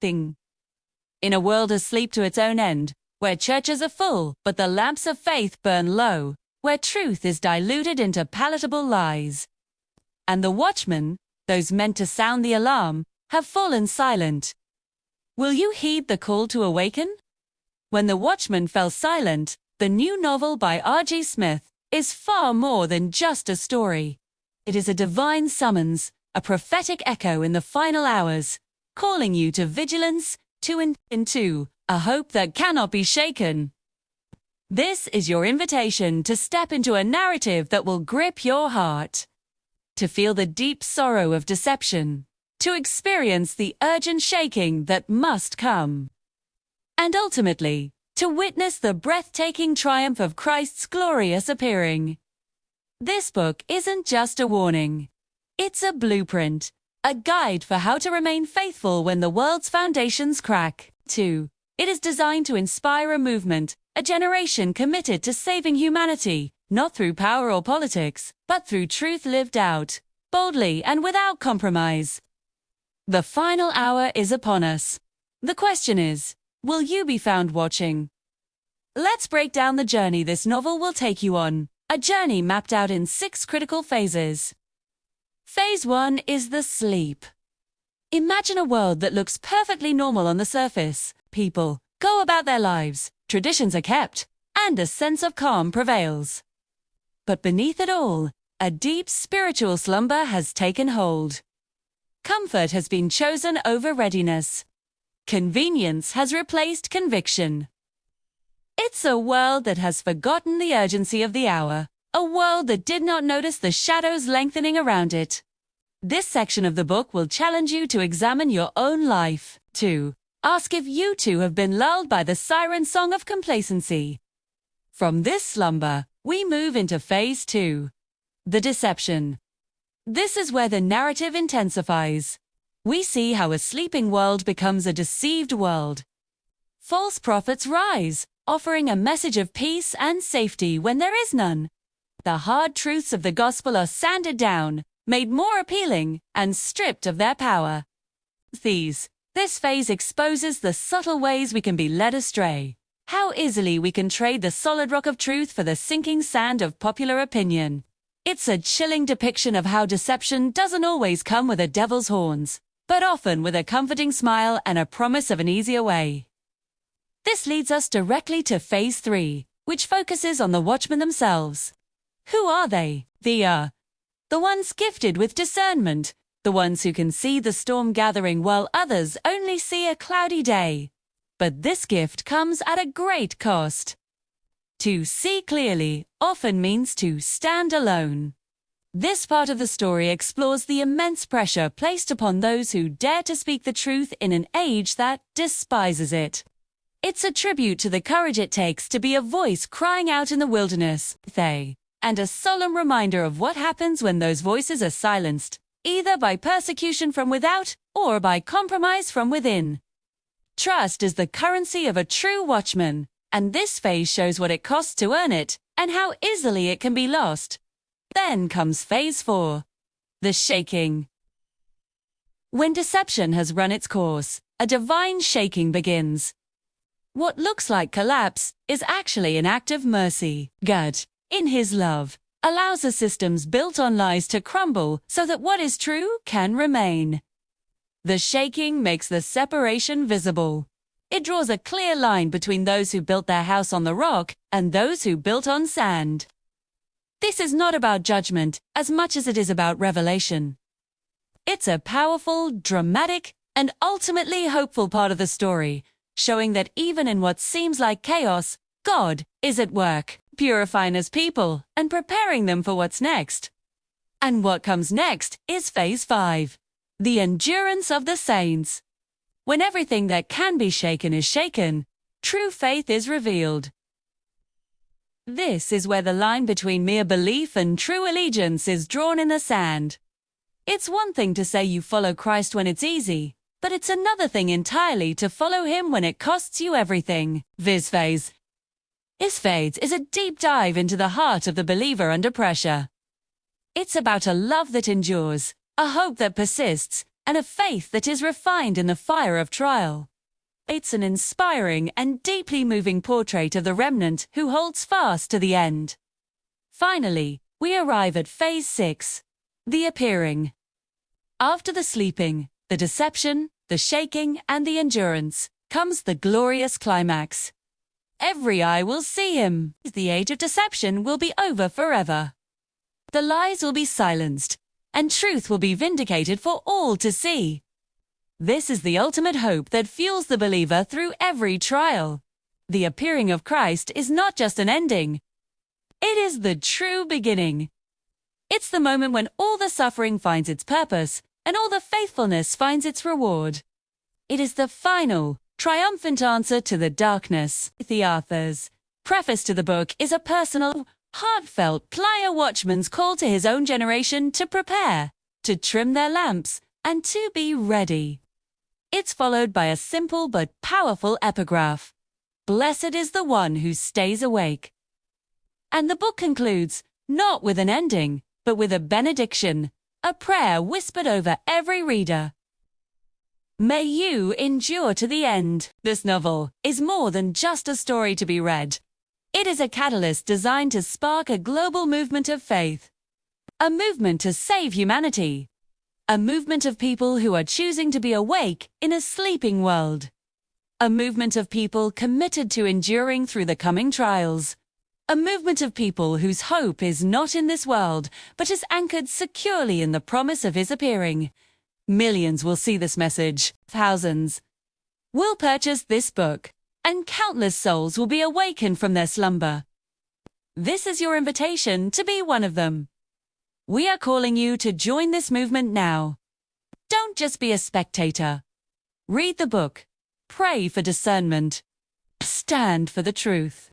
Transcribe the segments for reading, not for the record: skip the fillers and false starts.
thing. In a world asleep to its own end, where churches are full but the lamps of faith burn low, where truth is diluted into palatable lies, and the watchmen, those meant to sound the alarm, have fallen silent. Will you heed the call to awaken? When the Watchmen Fell Silent, the new novel by R.G. Smith, is far more than just a story. It is a divine summons, a prophetic echo in the final hours, calling you to vigilance, into a hope that cannot be shaken. This is your invitation to step into a narrative that will grip your heart, to feel the deep sorrow of deception, to experience the urgent shaking that must come, and ultimately, to witness the breathtaking triumph of Christ's glorious appearing. This book isn't just a warning. It's a blueprint, a guide for how to remain faithful when the world's foundations crack. 2. It is designed to inspire a movement, a generation committed to saving humanity, not through power or politics, but through truth lived out, boldly and without compromise. The final hour is upon us. The question is, will you be found watching? Let's break down the journey this novel will take you on, a journey mapped out in 6 critical phases. Phase 1 is the sleep. Imagine a world that looks perfectly normal on the surface. People go about their lives, traditions are kept, and a sense of calm prevails. But beneath it all, a deep spiritual slumber has taken hold. Comfort has been chosen over readiness. Convenience has replaced conviction. It's a world that has forgotten the urgency of the hour, a world that did not notice the shadows lengthening around it. This section of the book will challenge you to examine your own life, to ask if you too have been lulled by the siren song of complacency. From this slumber, we move into Phase 2, the deception. This is where the narrative intensifies. We see how a sleeping world becomes a deceived world. False prophets rise, offering a message of peace and safety when there is none. The hard truths of the gospel are sanded down, made more appealing, and stripped of their power. This phase exposes the subtle ways we can be led astray, how easily we can trade the solid rock of truth for the sinking sand of popular opinion. It's a chilling depiction of how deception doesn't always come with a devil's horns, but often with a comforting smile and a promise of an easier way. This leads us directly to Phase 3, which focuses on the watchmen themselves. Who are they? The ones gifted with discernment, the ones who can see the storm gathering while others only see a cloudy day. But this gift comes at a great cost. To see clearly often means to stand alone. This part of the story explores the immense pressure placed upon those who dare to speak the truth in an age that despises it. It's a tribute to the courage it takes to be a voice crying out in the wilderness, and a solemn reminder of what happens when those voices are silenced, either by persecution from without or by compromise from within. Trust is the currency of a true watchman, and this phase shows what it costs to earn it and how easily it can be lost. Then comes Phase 4, the shaking. When deception has run its course, a divine shaking begins. What looks like collapse is actually an act of mercy. God, in His love, allows the systems built on lies to crumble so that what is true can remain. The shaking makes the separation visible. It draws a clear line between those who built their house on the rock and those who built on sand. This is not about judgment as much as it is about revelation. It's a powerful, dramatic, and ultimately hopeful part of the story, showing that even in what seems like chaos, God is at work, purifying His people and preparing them for what's next. And what comes next is Phase 5, the endurance of the saints. When everything that can be shaken is shaken, true faith is revealed. This is where the line between mere belief and true allegiance is drawn in the sand. It's one thing to say you follow Christ when it's easy, but it's another thing entirely to follow Him when it costs you everything. This phase is a deep dive into the heart of the believer under pressure. It's about a love that endures, a hope that persists, and a faith that is refined in the fire of trial. It's an inspiring and deeply moving portrait of the remnant who holds fast to the end. Finally, we arrive at Phase 6, the appearing. After the sleeping, the deception, the shaking, and the endurance, comes the glorious climax. Every eye will see him. The age of deception will be over forever. The lies will be silenced, and truth will be vindicated for all to see. This is the ultimate hope that fuels the believer through every trial. The appearing of Christ is not just an ending. It is the true beginning. It's the moment when all the suffering finds its purpose and all the faithfulness finds its reward. It is the final, triumphant answer to the darkness. The author's preface to the book is a personal, heartfelt watchman's call to his own generation to prepare, to trim their lamps, and to be ready. It's followed by a simple but powerful epigraph. Blessed is the one who stays awake. And the book concludes, not with an ending, but with a benediction, a prayer whispered over every reader. May you endure to the end. This novel is more than just a story to be read. It is a catalyst designed to spark a global movement of faith. A movement to save humanity. A movement of people who are choosing to be awake in a sleeping world. A movement of people committed to enduring through the coming trials. A movement of people whose hope is not in this world, but is anchored securely in the promise of his appearing. Millions will see this message. Thousands will purchase this book, and countless souls will be awakened from their slumber. This is your invitation to be one of them. We are calling you to join this movement now. Don't just be a spectator. Read the book. Pray for discernment. Stand for the truth.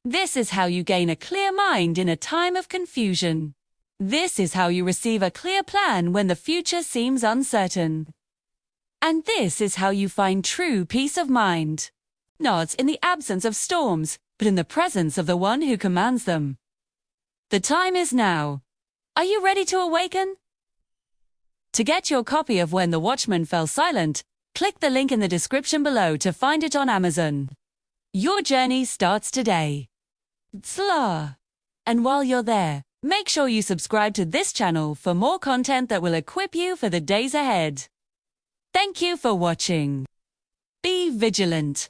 This is how you gain a clear mind in a time of confusion. This is how you receive a clear plan when the future seems uncertain. And this is how you find true peace of mind. Not in the absence of storms, but in the presence of the one who commands them. The time is now. Are you ready to awaken? To get your copy of When the Watchmen Fell Silent, click the link in the description below to find it on Amazon. Your journey starts today. Tsla! And while you're there, make sure you subscribe to this channel for more content that will equip you for the days ahead. Thank you for watching. Be vigilant.